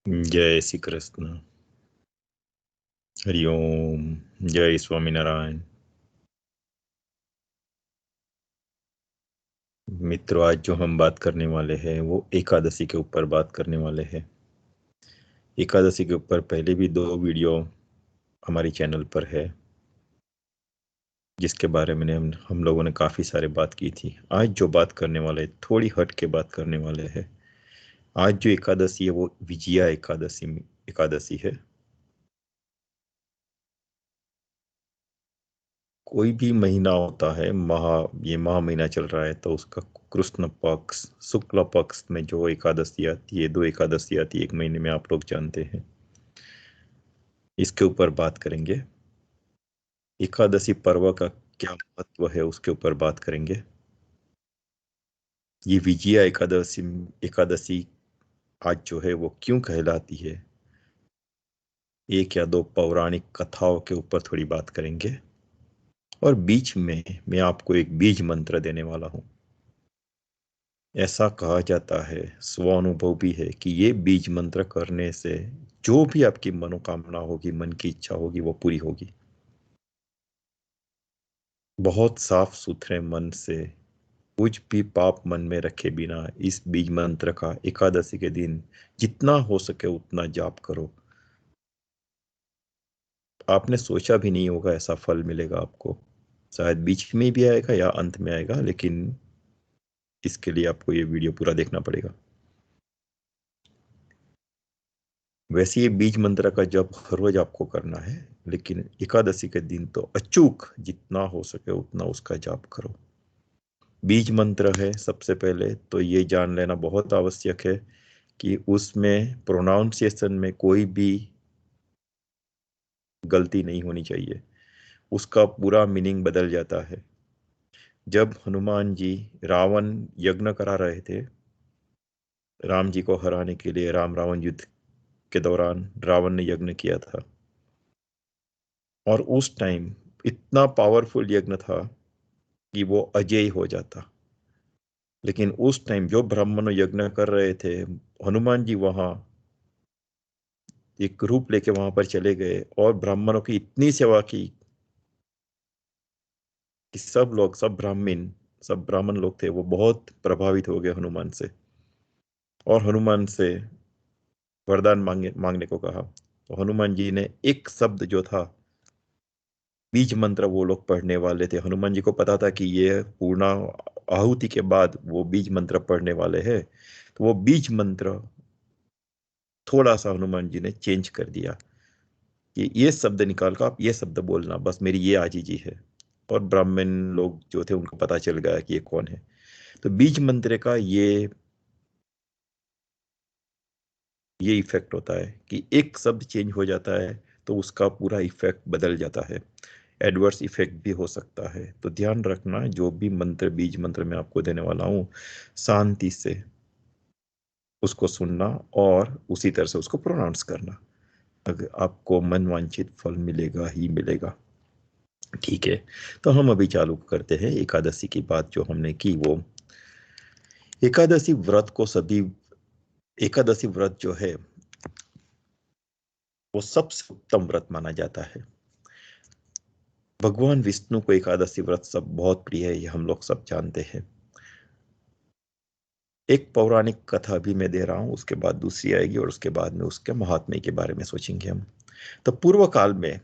जय श्री कृष्ण। हरिओम। जय स्वामीनारायण। मित्रों, आज जो हम बात करने वाले हैं वो एकादशी के ऊपर बात करने वाले हैं। एकादशी के ऊपर पहले भी 2 वीडियो हमारी चैनल पर है, जिसके बारे में हम लोगों ने काफ़ी सारे बात की थी। आज जो बात करने वाले, थोड़ी हट के बात करने वाले हैं। आज जो एकादशी है वो विजया एकादशी है। कोई भी महीना होता है, ये माह महीना चल रहा है, तो उसका कृष्ण पक्ष शुक्ल पक्ष में जो एकादशी आती है, 2 एकादशी आती है एक महीने में, आप लोग जानते हैं। इसके ऊपर बात करेंगे। एकादशी पर्व का क्या महत्व है उसके ऊपर बात करेंगे। ये विजया एकादशी आज जो है वो क्यों कहलाती है, 1 या 2 पौराणिक कथाओं के ऊपर थोड़ी बात करेंगे। और बीच में मैं आपको एक बीज मंत्र देने वाला हूं। ऐसा कहा जाता है, स्वानुभव भी है, कि ये बीज मंत्र करने से जो भी आपकी मनोकामना होगी, मन की इच्छा होगी, वो पूरी होगी। बहुत साफ सुथरे मन से, कुछ भी पाप मन में रखे बिना इस बीज मंत्र का एकादशी के दिन जितना हो सके उतना जाप करो। आपने सोचा भी नहीं होगा ऐसा फल मिलेगा आपको। शायद बीच में भी आएगा या अंत में आएगा, लेकिन इसके लिए आपको ये वीडियो पूरा देखना पड़ेगा। वैसे ये बीज मंत्र का जप हर रोज आपको करना है, लेकिन एकादशी के दिन तो अचूक जितना हो सके उतना उसका जाप करो। बीज मंत्र है, सबसे पहले तो ये जान लेना बहुत आवश्यक है कि उसमें प्रोनाउंसिएशन में कोई भी गलती नहीं होनी चाहिए। उसका पूरा मीनिंग बदल जाता है। जब हनुमान जी रावण यज्ञ करा रहे थे, राम जी को हराने के लिए, राम रावण युद्ध के दौरान रावण ने यज्ञ किया था, और उस टाइम इतना पावरफुल यज्ञ था कि वो अजेय हो जाता। लेकिन उस टाइम जो ब्राह्मण यज्ञ कर रहे थे, हनुमान जी वहां एक रूप लेके वहां पर चले गए और ब्राह्मणों की इतनी सेवा की कि सब ब्राह्मण लोग थे, वो बहुत प्रभावित हो गए हनुमान से, और हनुमान से वरदान मांगने को कहा। तो हनुमान जी ने एक शब्द जो था, बीज मंत्र वो लोग पढ़ने वाले थे, हनुमान जी को पता था कि ये पूर्ण आहुति के बाद वो बीज मंत्र पढ़ने वाले हैं, तो वो बीज मंत्र थोड़ा सा हनुमान जी ने चेंज कर दिया कि ये शब्द निकाल कर आप ये शब्द बोलना, बस मेरी ये आजीजी है। और ब्राह्मण लोग जो थे उनको पता चल गया कि ये कौन है। तो बीज मंत्र का ये इफेक्ट होता है कि एक शब्द चेंज हो जाता है तो उसका पूरा इफेक्ट बदल जाता है। एडवर्स इफेक्ट भी हो सकता है। तो ध्यान रखना, जो भी मंत्र बीज मंत्र मैं आपको देने वाला हूँ, शांति से उसको सुनना और उसी तरह से उसको प्रोनाउंस करना। अगर आपको मनवांछित फल मिलेगा ही मिलेगा। ठीक है, तो हम अभी चालू करते हैं एकादशी की बात जो हमने की। वो एकादशी व्रत को सभी एकादशी व्रत जो है वो सबसे उत्तम व्रत माना जाता है। भगवान विष्णु को एकादशी व्रत सब बहुत प्रिय है, ये हम लोग सब जानते हैं। एक पौराणिक कथा भी मैं दे रहा हूं, उसके बाद दूसरी आएगी, और उसके बाद में उसके महात्म्य के बारे में सोचेंगे हम। तो पूर्व काल में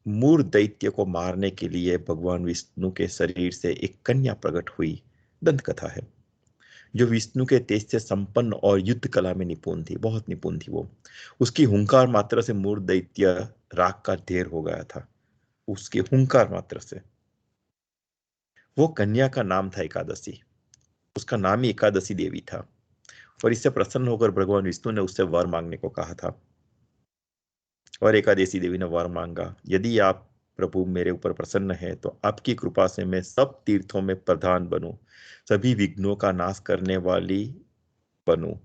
मूर दैत्य को मारने के लिए भगवान विष्णु के शरीर से एक कन्या प्रकट हुई। दंत कथा है। जो विष्णु के तेज से संपन्न और युद्ध कला में निपुण थी, बहुत निपुण थी वो। उसकी हुंकार मात्र से मूर दैत्य राख का ढेर हो गया था, उसके हुंकार मात्र से। वो कन्या का नाम था एकादशी। उसका नाम ही एकादशी देवी था। और इससे प्रसन्न होकर भगवान विष्णु ने उससे वर मांगने को कहा था। और एकादशी देवी ने वर मांगा, यदि आप प्रभु मेरे ऊपर प्रसन्न है तो आपकी कृपा से मैं सब तीर्थों में प्रधान बनूं, सभी विघ्नों का नाश करने वाली बनूं,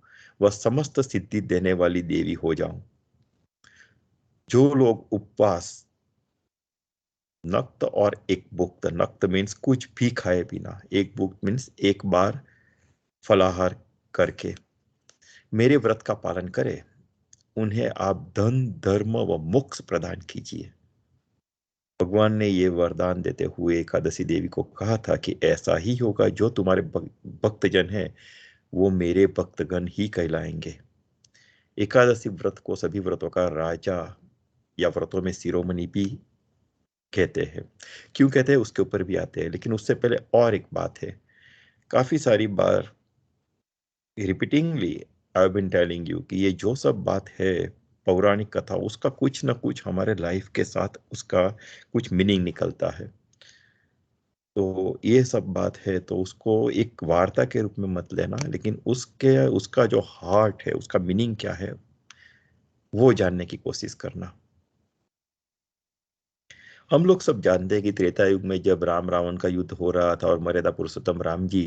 वह समस्त सिद्धि देने वाली देवी हो जाऊं। जो लोग उपवास, नक्त और एक भुक्त, नक्त मीन्स कुछ भी खाए बिना, एक भुक्त मीन्स एक बार फलाहार करके मेरे व्रत का पालन करे, उन्हें आप धन, धर्म व मोक्ष प्रदान कीजिए। भगवान ने ये वरदान देते हुए एकादशी देवी को कहा था कि ऐसा ही होगा, जो तुम्हारे भक्तजन हैं वो मेरे भक्तगण ही कहलाएंगे। एकादशी व्रत को सभी व्रतों का राजा या व्रतों में शिरोमणि भी कहते हैं। क्यों कहते हैं उसके ऊपर भी आते हैं, लेकिन उससे पहले और एक बात है। काफी सारी बार रिपीटिंगली आई बीन टेलिंग यू कि ये जो सब बात है पौराणिक कथा, उसका कुछ ना कुछ हमारे लाइफ के साथ उसका कुछ मीनिंग निकलता है। तो ये सब बात है तो उसको एक वार्ता के रूप में मत लेना, लेकिन उसका जो हार्ट है, उसका मीनिंग क्या है, वो जानने की कोशिश करना। हम लोग सब जानते हैं कि त्रेता युग में जब राम रावण का युद्ध हो रहा था और मर्यादा पुरुषोत्तम राम जी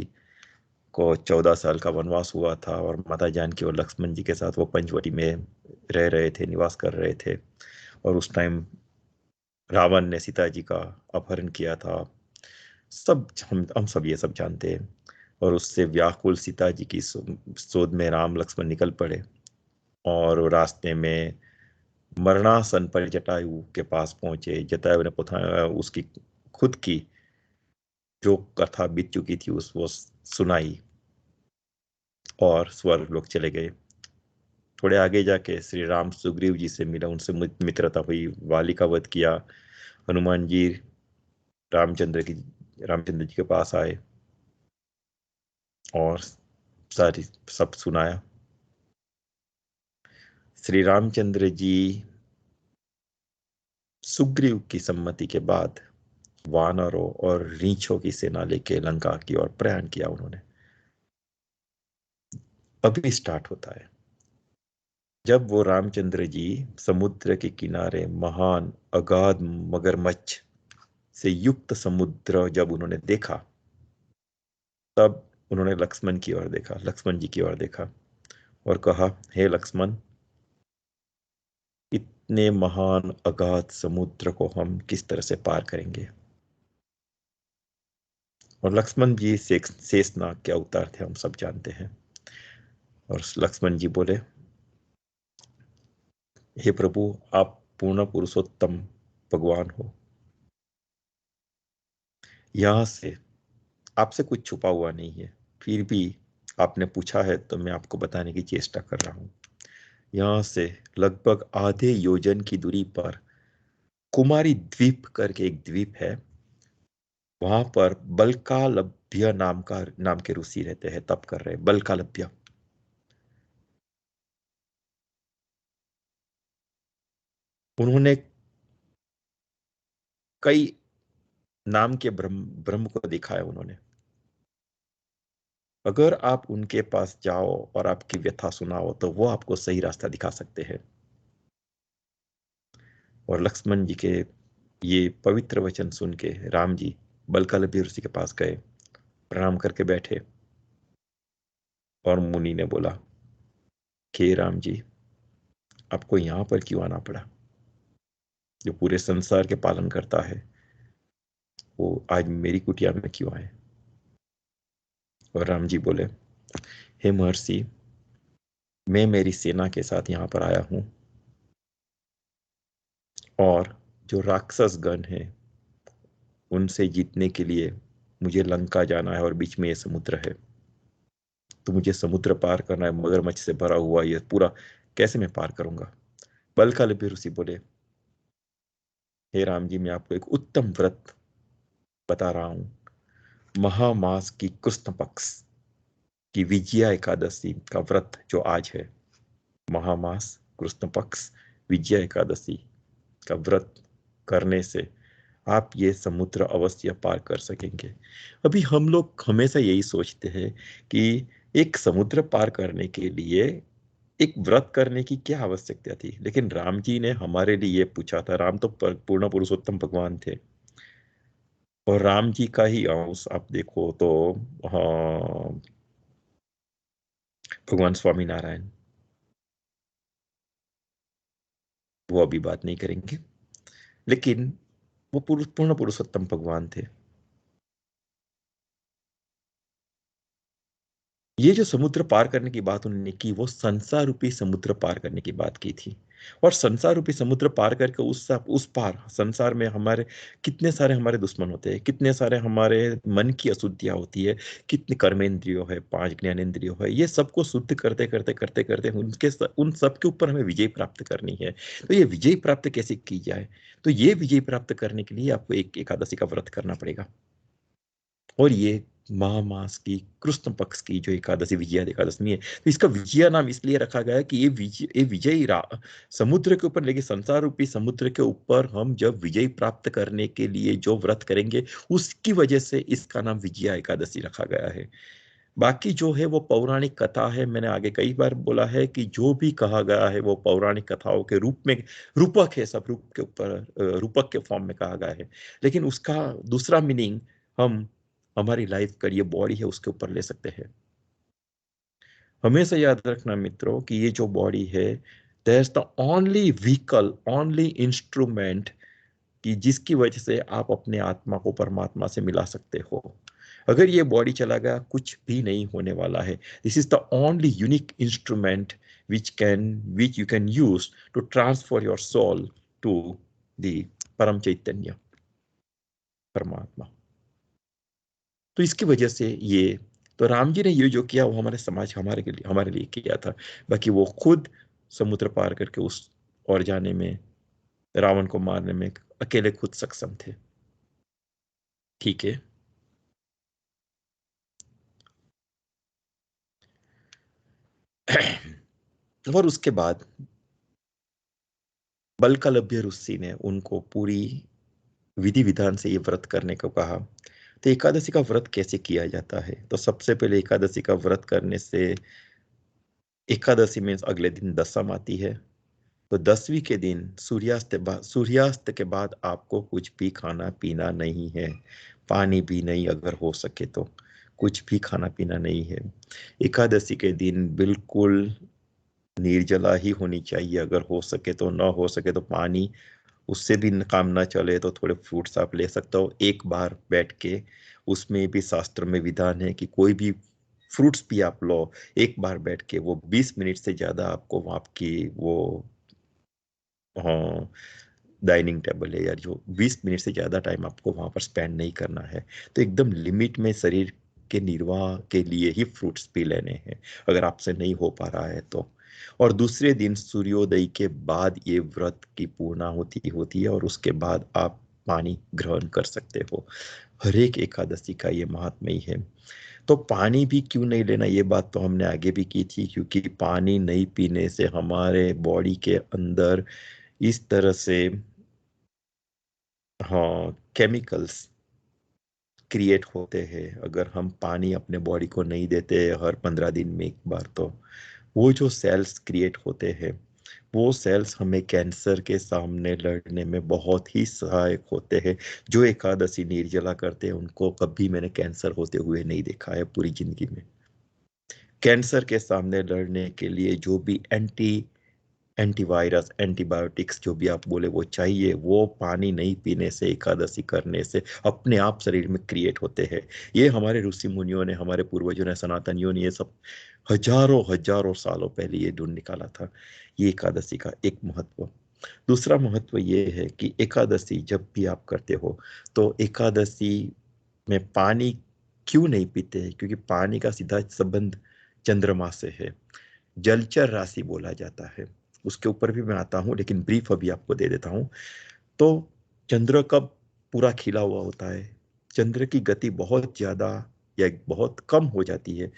को 14 साल का वनवास हुआ था, और माता जानकी और लक्ष्मण जी के साथ वो पंचवटी में रह रहे थे, निवास कर रहे थे। और उस टाइम रावण ने सीता जी का अपहरण किया था। सब हम सब ये सब जानते हैं। और उससे व्याकुल सीता जी की शोध में राम लक्ष्मण निकल पड़े, और रास्ते में मरणासन पर जटायु के पास पहुंचे। जटायु ने उसकी खुद की जो कथा बीत चुकी थी उस वो सुनाई, और स्वर्ग लोग चले गए। थोड़े आगे जाके श्री राम सुग्रीव जी से मिला, उनसे मित्रता हुई, वाली का वध किया। हनुमान जी रामचंद्र जी के पास आए और सारी सब सुनाया। श्री रामचंद्र जी सुग्रीव की सम्मति के बाद वानरों और रीछों की सेना लेके लंका की ओर प्रयाण किया उन्होंने। अभी स्टार्ट होता है। जब वो रामचंद्र जी समुद्र के किनारे महान अगाध मगरमच्छ से युक्त समुद्र जब उन्होंने देखा, तब उन्होंने लक्ष्मण की ओर देखा, लक्ष्मण जी की ओर देखा, और कहा, हे लक्ष्मण, इतने महान अगाध समुद्र को हम किस तरह से पार करेंगे। और लक्ष्मण जी शेषनाग के अवतार थे, हम सब जानते हैं। और लक्ष्मण जी बोले, हे प्रभु, आप पूर्ण पुरुषोत्तम भगवान हो। यहां से आपसे कुछ छुपा हुआ नहीं है, फिर भी आपने पूछा है तो मैं आपको बताने की चेष्टा कर रहा हूं। यहां से लगभग आधे योजन की दूरी पर कुमारी द्वीप करके एक द्वीप है। वहां पर बल्कालभ्य नाम के ऋषि रहते हैं, तप कर रहे हैं, बल्कालभ्य। उन्होंने कई नाम के ब्रह्म ब्रह्म को देखा है उन्होंने। अगर आप उनके पास जाओ और आपकी व्यथा सुनाओ तो वो आपको सही रास्ता दिखा सकते हैं। और लक्ष्मण जी के ये पवित्र वचन सुन के राम जी बल्कालभ्य ऋषि के पास गए, प्रणाम करके बैठे, और मुनि ने बोला कि राम जी, आपको यहां पर क्यों आना पड़ा? जो पूरे संसार के पालन करता है, वो आज मेरी कुटिया में क्यों आए? और राम जी बोले, हे महर्षि, मैं मेरी सेना के साथ यहां पर आया हूं, और जो राक्षस गण हैं उनसे जीतने के लिए मुझे लंका जाना है, और बीच में ये समुद्र है। तो मुझे समुद्र पार करना है, मगरमच्छ से भरा हुआ ये पूरा, कैसे मैं पार करूंगा? बल्कालभ्य ऋषि बोले, हे राम जी, मैं आपको एक उत्तम व्रत बता रहा हूं। महामास की कृष्ण पक्ष की विजया एकादशी का व्रत जो आज है, महामास कृष्ण पक्ष विजया एकादशी का व्रत करने से आप ये समुद्र अवश्य पार कर सकेंगे। अभी हम लोग हमेशा यही सोचते हैं कि एक समुद्र पार करने के लिए एक व्रत करने की क्या आवश्यकता थी, लेकिन राम जी ने हमारे लिए ये पूछा था। राम तो पूर्ण पुरुषोत्तम भगवान थे, और राम जी का ही अंश आप देखो तो, हाँ, भगवान स्वामी नारायण, वो अभी बात नहीं करेंगे, लेकिन वो पूर्ण पुरुषोत्तम भगवान थे। ये जो समुद्र पार करने की बात उन्होंने की, वो संसार रूपी समुद्र पार करने की बात की थी। और संसार रूपी समुद्र पार करके उस पार संसार में हमारे कितने सारे हमारे दुश्मन होते हैं, कितने सारे हमारे मन की अशुद्धियां होती है, कितने कर्मेंद्रियों है, 5 ज्ञानेंद्रियों है, ये सबको शुद्ध करते करते करते करते उन सब के ऊपर हमें विजय प्राप्त करनी है। तो ये विजय प्राप्त कैसे की जाए? तो ये विजय प्राप्त करने के लिए आपको एक एकादशी का व्रत करना पड़ेगा। और ये माह मास की कृष्ण पक्ष की जो एकादशी विजया एकादशी है, तो इसका विजया नाम इसलिए रखा गया है कि ये विजयी समुद्र के ऊपर, लेकिन संसार रूपी समुद्र के ऊपर हम जब विजय प्राप्त करने के लिए जो व्रत करेंगे, उसकी वजह से इसका नाम विजया एकादशी रखा गया है। बाकी जो है वो पौराणिक कथा है। मैंने आगे कई बार बोला है कि जो भी कहा गया है वो पौराणिक कथाओं के रूप में, रूपक है, सब रूप के ऊपर रूपक के फॉर्म में कहा गया है। लेकिन उसका दूसरा मीनिंग हम हमारी लाइफ का ये बॉडी है उसके ऊपर ले सकते हैं। हमेशा याद रखना मित्रों कि ये जो बॉडी है, that's the only vehicle, only instrument कि जिसकी वजह से आप अपने आत्मा को परमात्मा से मिला सकते हो। अगर ये बॉडी चला गया, कुछ भी नहीं होने वाला है। This is the only unique instrument which you can use to transfer your soul to the परम चैतन्य, परमात्मा। तो इसकी वजह से ये, तो राम जी ने ये जो किया वो हमारे समाज, हमारे लिए किया था। बाकी वो खुद समुद्र पार करके उस और जाने में, रावण को मारने में अकेले खुद सक्षम थे। ठीक है। और उसके बाद बलकलभ्य ऋषि ने उनको पूरी विधि विधान से ये व्रत करने को कहा। तो एकादशी का व्रत कैसे किया जाता है? तो सबसे पहले एकादशी का व्रत करने से, एकादशी में अगले दिन दसम आती है। तो 10वीं के दिन सूर्यास्त के बाद आपको कुछ भी खाना पीना नहीं है, पानी भी नहीं, अगर हो सके तो कुछ भी खाना पीना नहीं है। एकादशी के दिन बिल्कुल निर्जला ही होनी चाहिए, अगर हो सके तो, ना हो सके तो पानी, उससे भी काम ना चले तो थोड़े फ्रूट्स आप ले सकते हो एक बार बैठ के। उसमें भी शास्त्र में विधान है कि कोई भी फ्रूट्स भी आप लो एक बार बैठ के, वो 20 मिनट से ज्यादा आपको वहाँ आपकी वो, हाँ, डाइनिंग टेबल है यार, जो 20 मिनट से ज्यादा टाइम आपको वहां पर स्पेंड नहीं करना है। तो एकदम लिमिट में शरीर के निर्वाह के लिए ही फ्रूट्स पी लेने हैं, अगर आपसे नहीं हो पा रहा है तो। और दूसरे दिन सूर्योदय के बाद ये व्रत की पूर्णाहुति होती है, और उसके बाद आप पानी ग्रहण कर सकते हो। हर एक एकादशी का ये महात्म्य ही है। तो पानी भी क्यों नहीं लेना, ये बात तो हमने आगे भी की थी, क्योंकि पानी नहीं पीने से हमारे बॉडी के अंदर इस तरह से, हाँ, केमिकल्स क्रिएट होते हैं। अगर हम पानी अपने बॉडी को नहीं देते हर 15 दिन में एक बार, तो वो जो सेल्स क्रिएट होते हैं, वो सेल्स हमें कैंसर के सामने लड़ने में बहुत ही सहायक होते हैं। जो एकादशी निर्जला करते हैं उनको कभी मैंने कैंसर होते हुए नहीं देखा है पूरी जिंदगी में। कैंसर के सामने लड़ने के लिए जो भी एंटीवायरस, एंटीबायोटिक्स जो भी आप बोले वो चाहिए, वो पानी नहीं पीने से, एकादशी करने से अपने आप शरीर में क्रिएट होते हैं। ये हमारे ऋषि मुनियों ने, हमारे पूर्वजों ने, सनातनियों ने ये सब हजारों हजारों सालों पहले ये ढूंढ निकाला था। ये एकादशी का एक महत्व। दूसरा महत्व ये है कि एकादशी जब भी आप करते हो, तो एकादशी में पानी क्यों नहीं पीते हैं? क्योंकि पानी का सीधा संबंध चंद्रमा से है। जलचर राशि बोला जाता है, उसके ऊपर भी मैं आता हूँ, लेकिन ब्रीफ अभी आपको दे देता हूँ। तो चंद्र कब पूरा खिला हुआ होता है? चंद्र की गति बहुत ज्यादा या बहुत कम हो जाती है।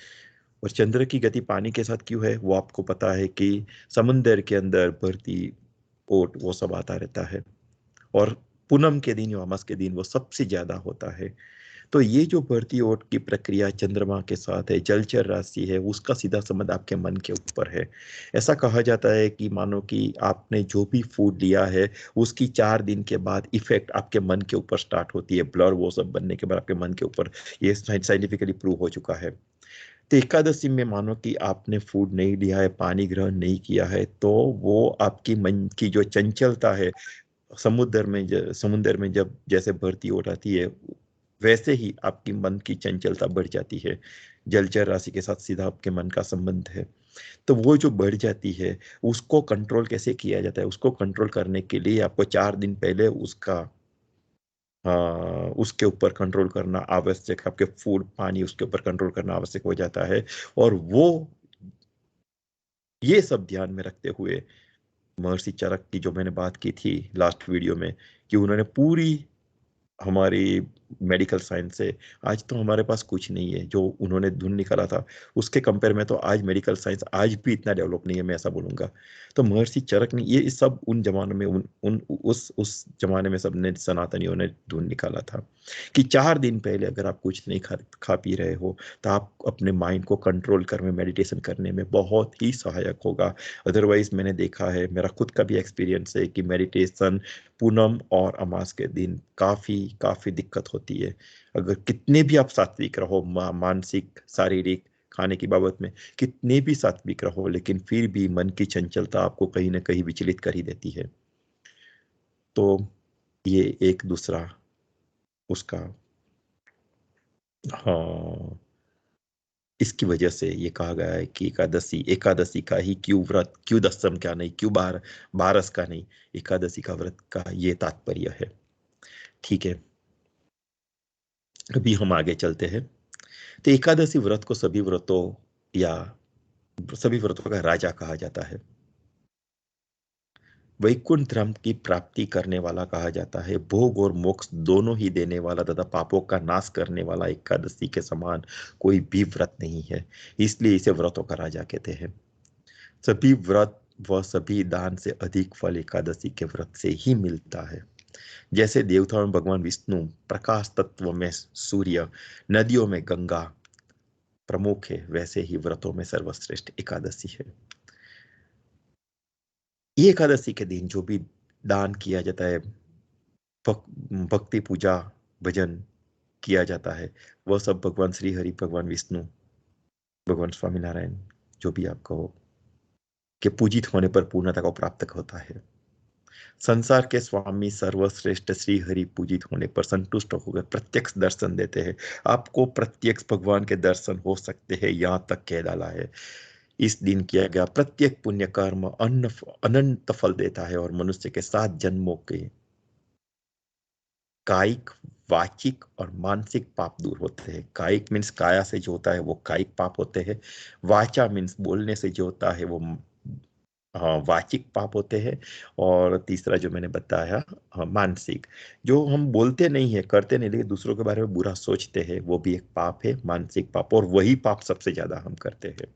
और चंद्र की गति पानी के साथ क्यों है वो आपको पता है कि समुंदर के अंदर भरती ओट वो सब आता रहता है, और पूनम के दिन या अमावस के दिन वो सबसे ज्यादा होता है। तो ये जो बढ़ती ओट की प्रक्रिया चंद्रमा के साथ है, जलचर राशि है, उसका सीधा संबंध आपके मन के ऊपर है। ऐसा कहा जाता है कि मानो कि आपने जो भी फूड लिया है, उसकी 4 दिन के बाद इफेक्ट आपके मन के ऊपर स्टार्ट होती है, ब्लर वो सब बनने के बाद आपके मन के ऊपर। ये साइंटिफिकली प्रूव हो चुका है। तो एकादशी में मानो कि आपने फूड नहीं लिया है, पानी ग्रहण नहीं किया है, तो वो आपकी मन की जो चंचलता है, समुद्र में जब जैसे भरती हो जाती है, वैसे ही आपकी मन की चंचलता बढ़ जाती है। जलचर राशि के साथ सीधा आपके मन का संबंध है। तो वो जो बढ़ जाती है, उसको कंट्रोल कैसे किया जाता है? उसको कंट्रोल करने के लिए आपको 4 दिन पहले उसका उसके ऊपर कंट्रोल करना आवश्यक है। आपके फूड पानी उसके ऊपर कंट्रोल करना आवश्यक हो जाता है। और वो ये सब ध्यान में रखते हुए महर्षि चरक की जो मैंने बात की थी लास्ट वीडियो में, कि उन्होंने पूरी हमारी मेडिकल साइंस से, आज तो हमारे पास कुछ नहीं है जो उन्होंने ढूंढ निकाला था, उसके कंपेयर में तो आज मेडिकल साइंस आज भी इतना डेवलप नहीं है, मैं ऐसा बोलूंगा। तो महर्षि चरक ने ये सब उन जमानों में उस जमाने में सबने सनातनियों ने ढूंढ निकाला था कि 4 दिन पहले अगर आप कुछ नहीं खा पी रहे हो तो आप अपने माइंड को कंट्रोल करने, मेडिटेशन करने में बहुत ही सहायक होगा। अदरवाइज मैंने देखा है, मेरा खुद का भी एक्सपीरियंस है कि मेडिटेशन पूनम और अमास के दिन काफी काफी दिक्कत होती है। अगर कितने भी आप सात्विक रहो, मानसिक शारीरिक खाने की बाबत में कितने भी सात्विक रहो, लेकिन फिर भी मन की चंचलता आपको कहीं ना कहीं विचलित कर ही देती है। तो ये एक दूसरा उसका, हाँ, इसकी वजह से ये कहा गया है कि एकादशी एकादशी का ही क्यों व्रत, क्यों दसम का नहीं, क्यों बारस का नहीं, एकादशी का व्रत का ये तात्पर्य है। ठीक है, अभी हम आगे चलते हैं। तो एकादशी व्रत को सभी व्रतों या सभी व्रतों का राजा कहा जाता है। वैकुंठ धाम की प्राप्ति करने वाला कहा जाता है। भोग और मोक्ष दोनों ही देने वाला तथा पापों का नाश करने वाला एकादशी के समान कोई भी व्रत नहीं है, इसलिए इसे व्रतों का राजा कहते हैं। सभी व्रत व सभी दान से अधिक फल एकादशी के व्रत से ही मिलता है। जैसे देवताओं में भगवान विष्णु, प्रकाश तत्व में सूर्य, नदियों में गंगा प्रमुख है, वैसे ही व्रतों में सर्वश्रेष्ठ एकादशी है। ये एकादशी के दिन जो भी दान किया जाता है, भक्ति पूजा भजन किया जाता है, वह सब भगवान श्री हरि, भगवान विष्णु, भगवान स्वामीनारायण, जो भी आप कहो, के पूजित होने पर पूर्णता को प्राप्त होता है। संसार के स्वामी सर्वश्रेष्ठ श्री हरि पूजित होने पर संतुष्ट होकर प्रत्यक्ष दर्शन देते हैं। आपको प्रत्यक्ष भगवान के दर्शन हो सकते हैं, यहाँ तक कह डाला है। इस दिन किया गया प्रत्येक पुण्य कर्म अनंत फल देता है और मनुष्य के 7 जन्मों के कायिक, वाचिक और मानसिक पाप दूर होते हैं। कायिक मीन्स काया से जो होता है वो कायिक पाप होते हैं। वाचा मीन्स बोलने से जो होता है वो, हाँ, वाचिक पाप होते हैं। और तीसरा जो मैंने बताया, हाँ, मानसिक, जो हम बोलते नहीं है, करते नहीं, लेकिन दूसरों के बारे में बुरा सोचते हैं, वो भी एक पाप है, मानसिक पाप, और वही पाप सबसे ज्यादा हम करते हैं।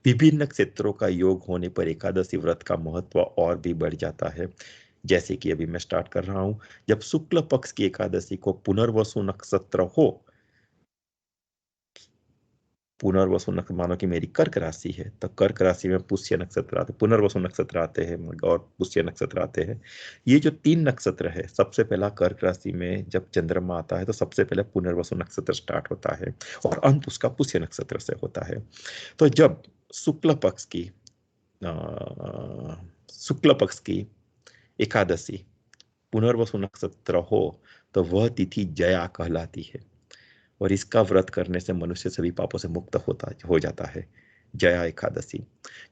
विभिन्न क्षेत्रों का योग होने पर एकादशी व्रत का महत्व और भी बढ़ जाता है। जैसे कि अभी मैं स्टार्ट कर रहा हूं, जब शुक्ल पक्ष की एकादशी को पुनर्वसु नक्षत्र हो, पुनर्वसु नक्षत्र मानो कि मेरी कर्क राशि है, तो कर्क राशि में पुष्य नक्षत्र आते, पुनर्वसु नक्षत्र आते हैं और पुष्य नक्षत्र आते हैं। ये जो 3 नक्षत्र है, सबसे पहला कर्क राशि में जब चंद्रमा आता है तो सबसे पहले पुनर्वसु नक्षत्र स्टार्ट होता है और अंत उसका पुष्य नक्षत्र से होता है। तो जब शुक्ल पक्ष की अ, शुक्ल पक्ष की एकादशी पुनर्वसु नक्षत्र हो, तो वह तिथि जया कहलाती है और इसका व्रत करने से मनुष्य सभी पापों से मुक्त होता हो जाता है। जया एकादशी।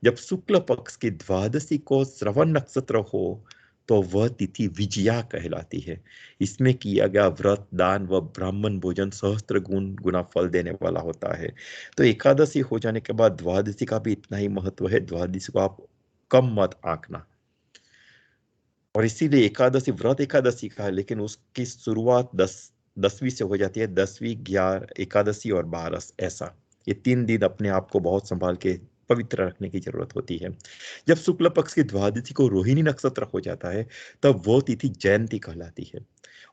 जब शुक्ल पक्ष की द्वादशी को श्रवण नक्षत्र हो, तो वह तिथि विजया कहलाती है। इसमें किया गया व्रत, दान व ब्राह्मण भोजन सहस्त्र गुना फल देने वाला होता है। तो एकादशी हो जाने के बाद द्वादशी का भी इतना ही महत्व है, द्वादशी को आप कम मत आंकना। और इसीलिए एकादशी व्रत एकादशी का है, लेकिन उसकी शुरुआत 10वीं से हो जाती है, 10वीं, 11 एकादशी और 12, ऐसा ये 3 दिन अपने आप को बहुत संभाल के पवित्र रखने की जरूरत होती है। जब शुक्ल पक्ष की द्वादशी को रोहिणी नक्षत्र हो जाता है, तब वो तिथि जयंती कहलाती है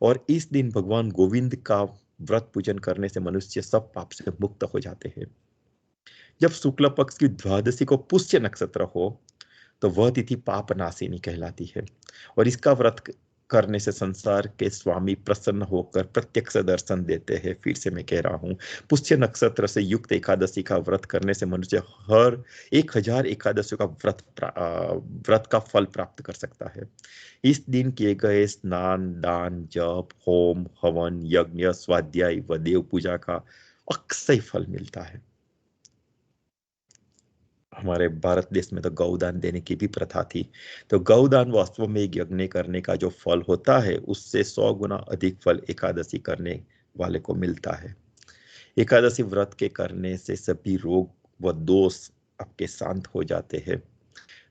और इस दिन भगवान गोविंद का व्रत पूजन करने से मनुष्य सब पाप से मुक्त हो जाते हैं। जब शुक्ल पक्ष की द्वादशी को पुष्य नक्षत्र हो, तो वह तिथि पाप नाशिनी कहलाती है और इसका व्रत करने से संसार के स्वामी प्रसन्न होकर प्रत्यक्ष दर्शन देते हैं। फिर से मैं कह रहा हूँ, पुष्य नक्षत्र से युक्त एकादशी का व्रत करने से मनुष्य हर 1000 एकादशियों का व्रत का फल प्राप्त कर सकता है। इस दिन किए गए स्नान, दान, जप, होम, हवन, यज्ञ, स्वाध्याय व देव पूजा का अक्षय फल मिलता है। हमारे भारत देश में तो गौदान देने की भी प्रथा थी। तो गौदान वास्तव में यज्ञ करने का जो फल होता है, उससे 100 गुना अधिक फल एकादशी करने वाले को मिलता है। एकादशी व्रत के करने से सभी रोग व दोष आपके शांत हो जाते हैं।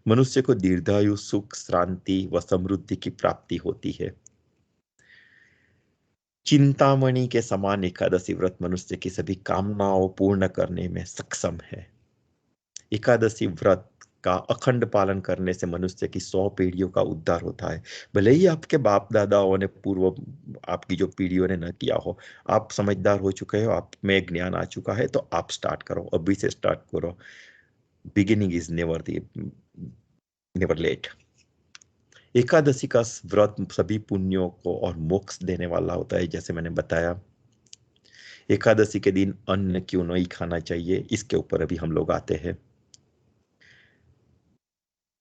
मनुष्य को दीर्घायु, सुख, शांति व समृद्धि की प्राप्ति होती है। चिंतामणि के समान एकादशी व्रत मनुष्य की सभी कामनाओं पूर्ण करने में सक्षम है। एकादशी व्रत का अखंड पालन करने से मनुष्य की 100 पीढ़ियों का उद्धार होता है। भले ही आपके बाप दादाओं ने पूर्व आपकी जो पीढ़ियों ने न किया हो, आप समझदार हो चुके हो, आप में ज्ञान आ चुका है, तो आप स्टार्ट करो, अभी से स्टार्ट करो। Beginning is never late. Ekadashi का व्रत सभी पुण्यों को और मोक्ष देने वाला होता है। जैसे मैंने बताया, एकादशी के दिन अन्न क्यों नहीं खाना चाहिए, इसके ऊपर अभी हम लोग आते हैं।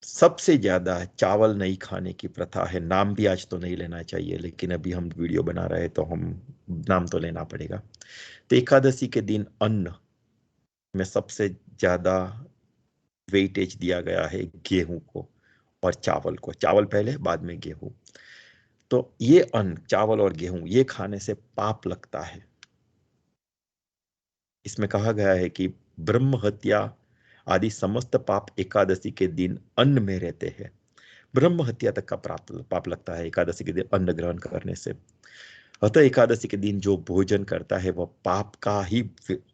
सबसे ज्यादा चावल नहीं खाने की प्रथा है। नाम भी आज तो नहीं लेना चाहिए, लेकिन अभी हम वीडियो बना रहे हैं तो हम नाम तो लेना पड़ेगा। तो एकादशी के दिन अन्न में सबसे ज्यादा वेटेज दिया गया है गेहूं को और चावल को। चावल पहले, बाद में गेहूं। तो ये अन्न, चावल और गेहूं, ये खाने से पाप लगता है। इसमें कहा गया है कि ब्रह्म हत्या आदि समस्त पाप एकादशी के दिन अन्न में रहते हैं। ब्रह्म हत्या तक का पाप लगता है एकादशी के दिन अन्न ग्रहण करने से। अतः एकादशी के दिन जो भोजन करता है वह पाप का ही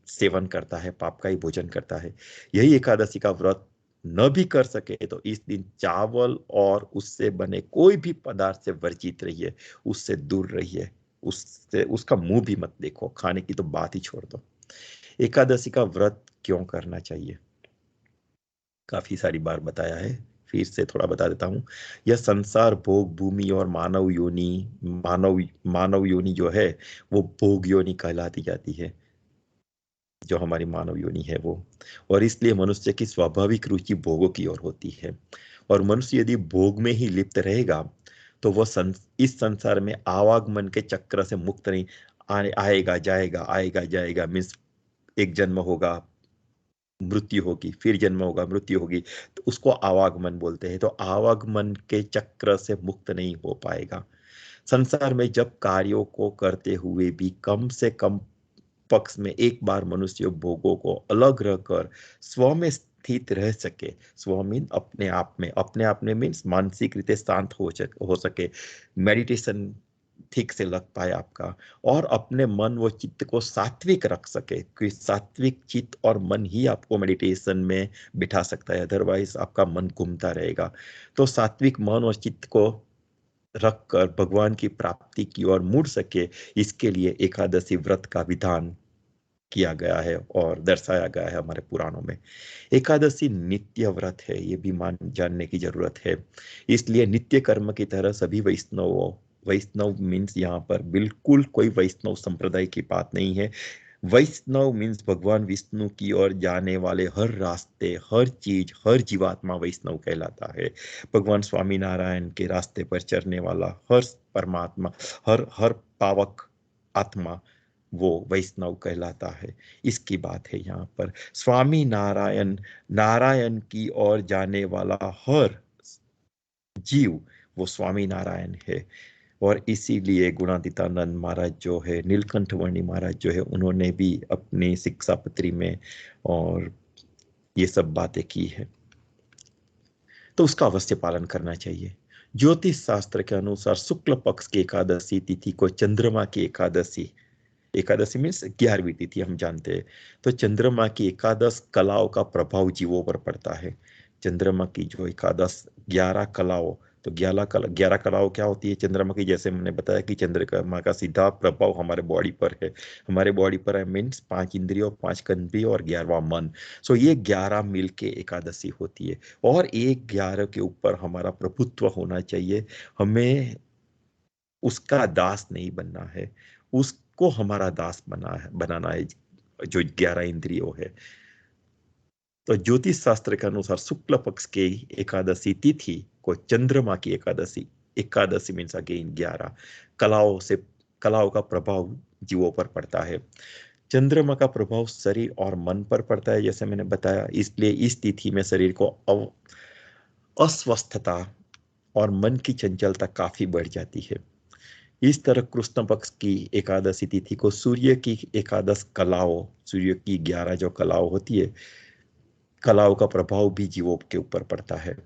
सेवन करता है, पाप का ही भोजन करता है। यही एकादशी का व्रत न भी कर सके तो इस दिन चावल और उससे बने कोई भी पदार्थ से वर्जित रहिए, उससे दूर रहिए, उससे उसका मुंह भी मत देखो, खाने की तो बात ही छोड़ दो। एकादशी का व्रत क्यों करना चाहिए, काफी सारी बार बताया है, फिर से थोड़ा बता देता हूँ। यह संसार, भोग, भूमि और मानव योनि, मानव योनि जो है वो भोग योनि कहलाती जाती है, जो हमारी मानव योनि है वो। और इसलिए मनुष्य की स्वाभाविक रुचि भोगों की ओर होती है। और मनुष्य यदि भोग में ही लिप्त रहेगा तो वह इस संसार में आवागमन के चक्र से मुक्त नहीं। आएगा जाएगा, आएगा जाएगा, मीन्स एक जन्म होगा, मृत्यु होगी, फिर जन्म होगा, मृत्यु होगी, तो उसको आवागमन बोलते हैं। तो आवागमन के चक्र से मुक्त नहीं हो पाएगा। संसार में जब कार्यों को करते हुए भी कम से कम पक्ष में एक बार मनुष्य भोगों को अलग रहकर स्व में स्थित रह सके, स्व मीन अपने आप में मीन्स मानसिक रीते शांत हो सके, मेडिटेशन ठीक से लग पाए आपका, और अपने मन व चित्त को सात्विक रख सके, क्योंकि सात्विक चित्त और मन ही आपको मेडिटेशन में बिठा सकता है, अदरवाइज आपका मन घूमता रहेगा। तो सात्विक मन और चित्त को रखकर भगवान की प्राप्ति की ओर मुड़ सके, इसके लिए एकादशी व्रत का विधान किया गया है और दर्शाया गया है हमारे पुराणों में। एकादशी नित्य व्रत है, ये भी मान जानने की जरूरत है। इसलिए नित्य कर्म की तरह सभी वैष्णवों, वैष्णव मीन्स यहाँ पर बिल्कुल कोई वैष्णव संप्रदाय की बात नहीं है। वैष्णव मीन्स भगवान विष्णु की ओर जाने वाले हर रास्ते, हर चीज, हर जीवात्मा वैष्णव कहलाता है। भगवान स्वामी नारायण के रास्ते पर चलने वाला हर परमात्मा, हर हर पावक आत्मा, वो वैष्णव कहलाता है। इसकी बात है यहाँ पर। स्वामी नारायण, नारायण की ओर जाने वाला हर जीव वो स्वामी नारायण है। और इसीलिए गुणातीतानंद महाराज जो है, नीलकंठवर्णी महाराज जो है, उन्होंने भी अपनी शिक्षा पत्री में और ये सब बातें की है। तो उसका अवश्य पालन करना चाहिए। ज्योतिष शास्त्र के अनुसार शुक्ल पक्ष की एकादशी तिथि को चंद्रमा की एकादशी, एकादशी मीन्स 11वीं तिथि हम जानते हैं, तो चंद्रमा की एकादश कलाओं का प्रभाव जीवों पर पड़ता है। चंद्रमा की जो एकादश 11 कलाओं, तो 11 कलाओं क्या होती है चंद्रमा की, जैसे मैंने बताया कि चंद्रमा का सीधा प्रभाव हमारे बॉडी पर है। हमारे बॉडी पर है मीन्स 5 इंद्रियों, 5 कंद्रिय और 11वां मन। सो ये 11 मिल के एकादशी होती है। और एक 11 के ऊपर हमारा प्रभुत्व होना चाहिए। हमें उसका दास नहीं बनना है, उसको हमारा दास बनाना है, जो 11 इंद्रियों है। तो ज्योतिष शास्त्र के अनुसार शुक्ल पक्ष के एकादशी तिथि को चंद्रमा की एकादशी, एकादशी मीन्स अगेन 11 कलाओं का प्रभाव जीवों पर पड़ता है। चंद्रमा का प्रभाव शरीर और मन पर पड़ता है, जैसे मैंने बताया, इसलिए इस तिथि में शरीर को अस्वस्थता और मन की चंचलता काफी बढ़ जाती है। इस तरह कृष्ण पक्ष की एकादशी तिथि को सूर्य की एकादश कलाओं, सूर्य की 11 जो कलाओं होती है, कलाओं का प्रभाव भी जीवों के ऊपर पड़ता है।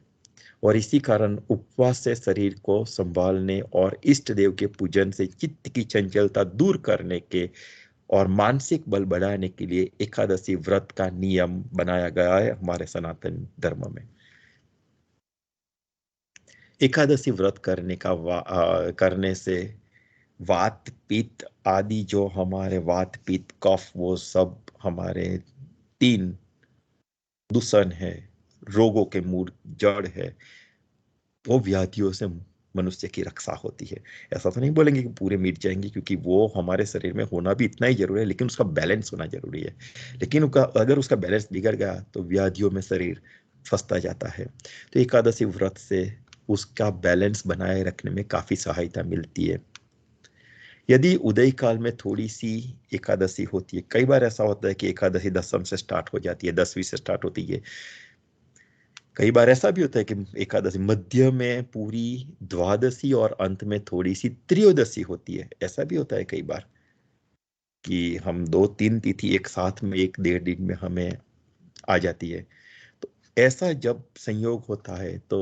और इसी कारण उपवास से शरीर को संभालने और इष्ट देव के पूजन से चित्त की चंचलता दूर करने के और मानसिक बल बढ़ाने के लिए एकादशी व्रत का नियम बनाया गया है हमारे सनातन धर्म में। एकादशी व्रत करने से वात पित्त आदि जो हमारे वात पित्त कफ, वो सब हमारे 3 दूषण है, रोगों के मूल जड़ है, वो व्याधियों से मनुष्य की रक्षा होती है। ऐसा तो नहीं बोलेंगे कि पूरे मिट जाएंगे, क्योंकि वो हमारे शरीर में होना भी इतना ही जरूरी है, लेकिन उसका बैलेंस होना जरूरी है। लेकिन अगर उसका बैलेंस बिगड़ गया तो व्याधियों में शरीर फंसता जाता है। तो एकादशी व्रत से उसका बैलेंस बनाए रखने में काफी सहायता मिलती है। यदि उदय काल में थोड़ी सी एकादशी होती है, कई बार ऐसा होता है कि एकादशी दशम से स्टार्ट हो जाती है, 10वीं से स्टार्ट होती है। कई बार ऐसा भी होता है कि एकादशी मध्य में पूरी द्वादशी और अंत में थोड़ी सी त्रयोदशी होती है। ऐसा भी होता है कई बार कि हम 2-3 तिथि एक साथ में 1-1.5 दिन में हमें आ जाती है। तो ऐसा जब संयोग होता है तो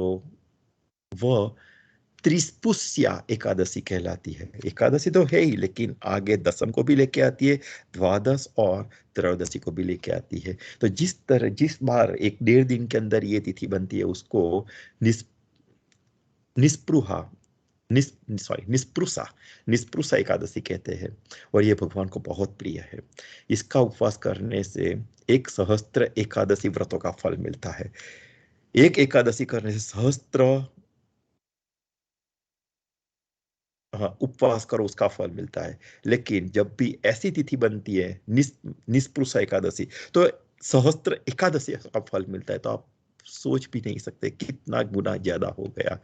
वह त्रिस्पुष्या एकादशी कहलाती है। एकादशी तो है ही, लेकिन आगे दशम को भी लेके आती है, द्वादश और त्रयोदशी को भी लेके आती है। तो जिस बार 1-1.5 दिन के अंदर ये तिथि बनती है, उसको निस, निस्पृहा निस सॉरी निस्पृशा निस्पृशा एकादशी कहते हैं। और ये भगवान को बहुत प्रिय है। इसका उपवास करने से 1 सहस्त्र एकादशी व्रतों का फल मिलता है। एक एकादशी करने से सहस्त्र, हाँ, उपवास करो उसका फल मिलता है। लेकिन जब भी ऐसी तिथि बनती है निस्पृशा एकादशी, तो सहस्त्र एकादशी का फल मिलता है। तो आप सोच भी नहीं सकते कितना गुना ज्यादा हो गया।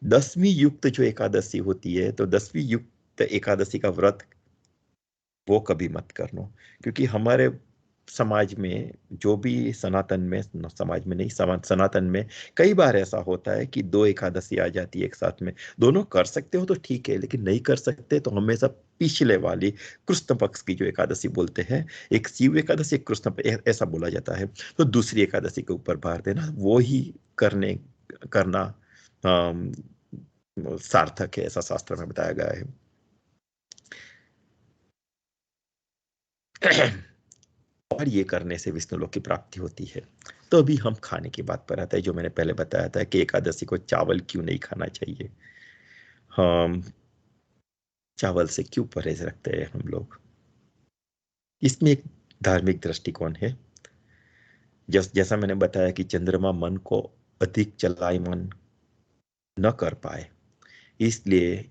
10वीं युक्त जो एकादशी होती है, तो 10वीं युक्त एकादशी का व्रत वो कभी मत करना, क्योंकि हमारे समाज में, जो भी सनातन में, समाज में नहीं, सनातन में कई बार ऐसा होता है कि 2 एकादशी आ जाती है एक साथ में। दोनों कर सकते हो तो ठीक है, लेकिन नहीं कर सकते तो हमेशा पिछले वाली कृष्ण पक्ष की जो एकादशी बोलते हैं, एक शिव एकादशी, एक कृष्ण ऐसा बोला जाता है, तो दूसरी एकादशी के ऊपर भार देना, वो ही करना अम, सार्थक है, ऐसा शास्त्र में बताया गया है। और ये करने से विष्णु लोक की प्राप्ति होती है। तो अभी हम खाने की बात पर आते हैं, जो मैंने पहले बताया था कि एकादशी को चावल क्यों नहीं खाना चाहिए। हम चावल से क्यों परहेज रखते हैं हम लोग, इसमें एक धार्मिक दृष्टिकोण है। जैसा मैंने बताया कि चंद्रमा मन को अधिक चलायमान न कर पाए, इसलिए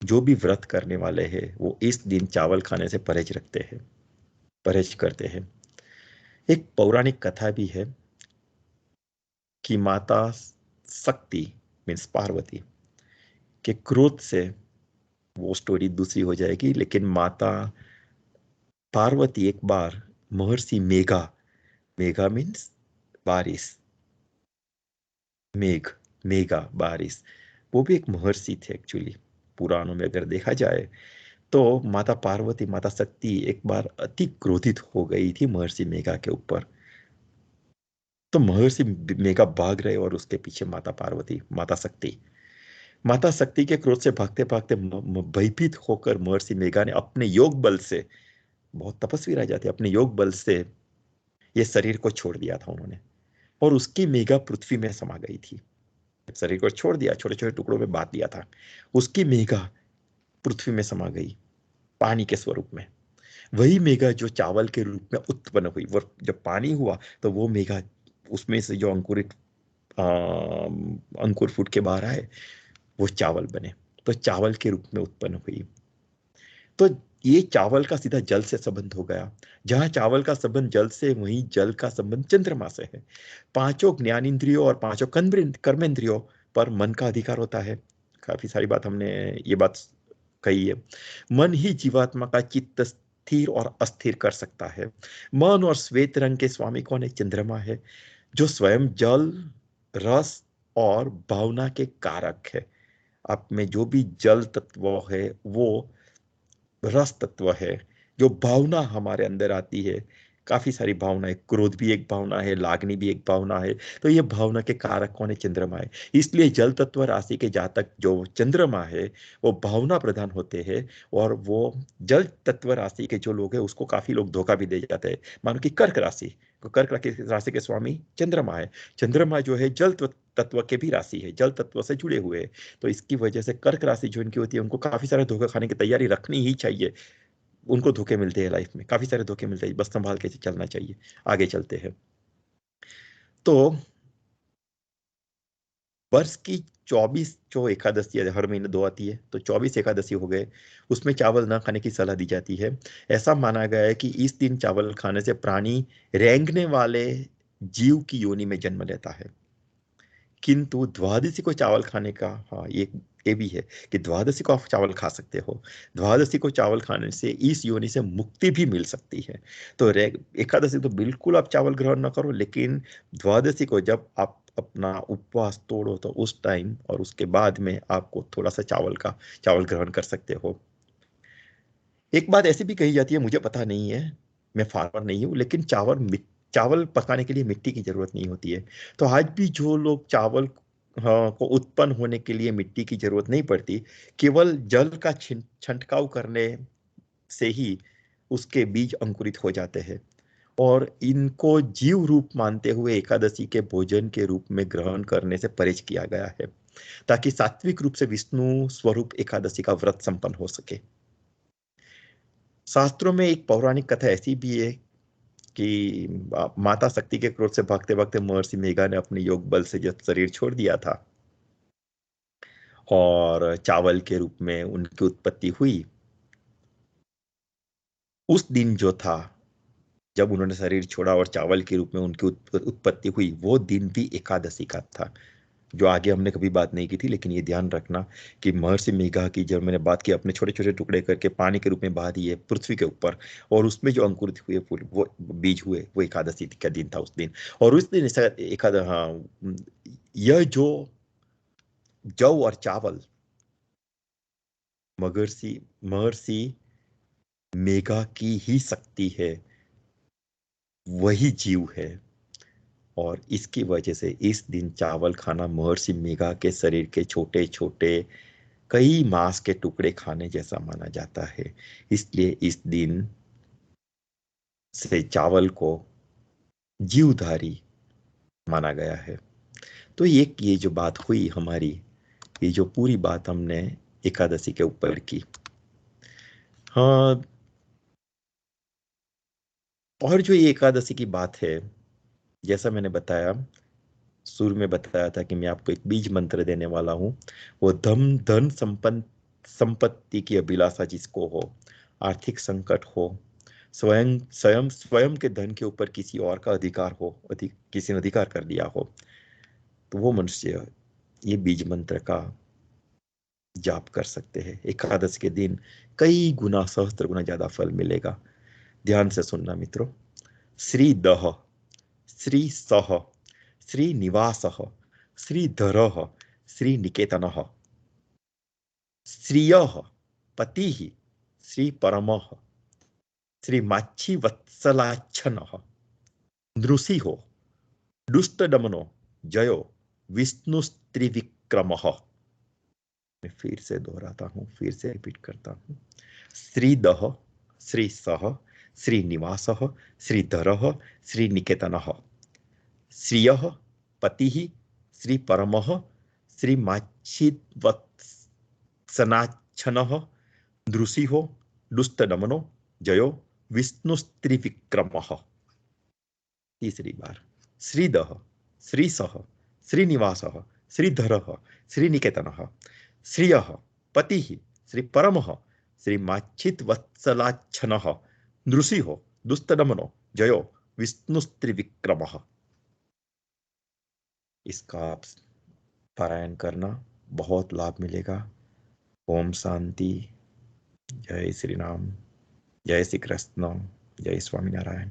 जो भी व्रत करने वाले हैं वो इस दिन चावल खाने से परहेज रखते हैं, परहेज करते हैं। एक पौराणिक कथा भी है कि माता शक्ति मीन्स पार्वती के क्रोध से, वो स्टोरी दूसरी हो जाएगी, लेकिन माता पार्वती एक बार महर्षि मेघा, मेघा मीन्स बारिश, मेघ, मेघा बारिश, वो भी एक महर्षि थे एक्चुअली, पुराणों में अगर देखा जाए तो। माता पार्वती, माता शक्ति एक बार अति क्रोधित हो गई थी महर्षि मेघा के ऊपर। तो महर्षि मेघा भाग रहे और उसके पीछे माता पार्वती, माता शक्ति के क्रोध से भागते भागते भयभीत होकर महर्षि मेघा ने अपने योग बल से, बहुत तपस्वी रह जाते, अपने योग बल से ये शरीर को छोड़ दिया था उन्होंने। और उसकी मेघा पृथ्वी में समा गई थी। शरीर को छोड़ दिया, छोटे छोटे टुकड़ों में बांट दिया था, उसकी मेघा पृथ्वी में समा गई पानी के स्वरूप में। वही मेघा जो चावल के रूप में उत्पन्न हुई, वो जब पानी हुआ तो वो मेघा, उसमें से जो अंकुर फूट के बाहर आए, वो चावल बने। तो चावल के रूप में उत्पन्न हुई। तो ये चावल का सीधा जल से संबंध हो गया। जहां चावल का संबंध जल से, वहीं जल का संबंध चंद्रमा से है। पांचों ज्ञानेंद्रियों और पांचों कर्मेंद्रियों पर मन का अधिकार होता है। काफी सारी बात हमने ये बात कही है। मन ही जीवात्मा का चित्त स्थिर और अस्थिर कर सकता है। मन और श्वेत रंग के स्वामी कौन है? चंद्रमा है, जो स्वयं जल, रस और भावना के कारक है। आप में जो भी जल तत्व है वो रस तत्व है। जो भावना हमारे अंदर आती है, काफी सारी भावना है, क्रोध भी एक भावना है, लागनी भी एक भावना है। तो ये भावना के कारक कौन है? चंद्रमा है। इसलिए जल तत्व राशि के जातक जो चंद्रमा है वो भावना प्रधान होते हैं। और वो जल तत्व राशि के जो लोग हैं उसको काफी लोग धोखा भी दे जाते हैं। मानो कि कर्क राशि, तो कर्क राशि के स्वामी चंद्रमा है। चंद्रमा जो है जल तत्व के भी राशि है, जल तत्व से जुड़े हुए हैं। तो इसकी वजह से कर्क राशि जो इनकी होती है उनको काफी सारे धोखा खाने की तैयारी रखनी ही चाहिए। उनको धोखे मिलते हैं, लाइफ में काफी सारे धोखे मिलते हैं, बस संभाल के चलना चाहिए। आगे चलते हैं। तो वर्ष की 24 जो एकादशी है, हर महीने 2 आती है, तो 24 एकादशी हो गए, उसमें चावल ना खाने की सलाह दी जाती है। ऐसा माना गया है कि इस दिन चावल खाने से प्राणी रेंगने वाले जीव की योनि में जन्म लेता है। किंतु द्वादशी को चावल खाने का, हाँ ये भी है कि द्वादशी को आप चावल खा सकते हो। द्वादशी को चावल खाने से इस योनि से मुक्ति भी मिल सकती है। तो एकादशी तो बिल्कुल आप चावल ग्रहण ना करो, लेकिन द्वादशी को जब आप अपना उपवास तोड़ो तो उस टाइम और उसके बाद में आपको थोड़ा सा चावल ग्रहण कर सकते हो। एक बात ऐसी भी कही जाती है, मुझे पता नहीं है, मैं फार्मर नहीं हूँ, लेकिन चावल पकाने के लिए मिट्टी की जरूरत नहीं होती है। तो आज भी जो लोग चावल, हाँ, को उत्पन्न होने के लिए मिट्टी की जरूरत नहीं पड़ती, केवल जल का छंटकाव करने से ही उसके बीज अंकुरित हो जाते हैं। और इनको जीव रूप मानते हुए एकादशी के भोजन के रूप में ग्रहण करने से परहेज किया गया है, ताकि सात्विक रूप से विष्णु स्वरूप एकादशी का व्रत संपन्न हो सके। शास्त्रों में एक पौराणिक कथा ऐसी भी है कि माता शक्ति के क्रोध से भागते भागते महर्षि मेघा ने अपने योग बल से जब शरीर छोड़ दिया था और चावल के रूप में उनकी उत्पत्ति हुई, उस दिन जो था जब उन्होंने शरीर छोड़ा और चावल के रूप में उनकी उत्पत्ति हुई, वो दिन भी एकादशी का था। जो आगे हमने कभी बात नहीं की थी, लेकिन ये ध्यान रखना कि महर्षि मेघा की जब मैंने बात की, अपने छोटे छोटे टुकड़े करके पानी के रूप में बहा दिए पृथ्वी के ऊपर, और उसमें जो अंकुरित हुए फूल, वो बीज हुए, वो एकादशी का दिन था उस दिन। और उस दिन हाँ, यह जो जौ और चावल महर्षि महर्षि मेघा की ही शक्ति है, वही जीव है। और इसकी वजह से इस दिन चावल खाना महर्षि मेघा के शरीर के छोटे छोटे कई मांस के टुकड़े खाने जैसा माना जाता है। इसलिए इस दिन से चावल को जीवधारी माना गया है। तो ये जो बात हुई हमारी, ये जो पूरी बात हमने एकादशी के ऊपर की। हाँ, और जो ये एकादशी की बात है, जैसा मैंने बताया, शुरू में बताया था कि मैं आपको एक बीज मंत्र देने वाला हूं। वो धन संपन्न संपत्ति की अभिलाषा जिसको हो, आर्थिक संकट हो, स्वयं स्वयं स्वयं के धन के ऊपर किसी और का अधिकार हो, किसी ने अधिकार कर लिया हो, तो वो मनुष्य ये बीज मंत्र का जाप कर सकते हैं। एकादश के दिन कई गुना, सहस्त्र गुना ज्यादा फल मिलेगा। ध्यान से सुनना मित्रों। श्री दह, श्री सह, श्री निवास, श्री धर, श्री निकेतन, श्रिय पति, श्री परम, श्री माछी वत्सलाछन, नृषि हो, दुष्ट दमनो, जयो विष्णु त्रिविक्रम। मैं फिर से दोहराता हूं, फिर से रिपीट करता हूं। श्री दह, श्री सह, श्री निवास, श्री धर, श्री निकेतन, श्रिय पति, श्री परम, श्री माच्छिवत्सनाच्छन, दृषि हो, दुष्ट दमनो, जयो विष्णुस्त्रिविक्रम। तीसरी बार। श्रीदह, श्रीसह, श्रीनिवास, श्रीधर, श्रीनिकेतन, श्रिय पति श्री परम श्री माच्छित वत्सलाच्छन नृसिंह दुस्तदमनो जयो विष्णुस्त्रिविक्रम। इसका आप पारायण करना, बहुत लाभ मिलेगा। ओम शांति। जय श्री राम, जय श्री कृष्ण, जय स्वामीनारायण।